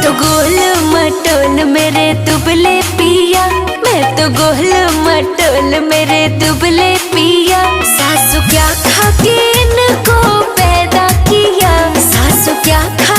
तो गोल मटोल मेरे दुबले पिया, मैं तो गोल मटोल मेरे दुबले पिया। सासू क्या खा के इनको पैदा किया, सासू क्या खा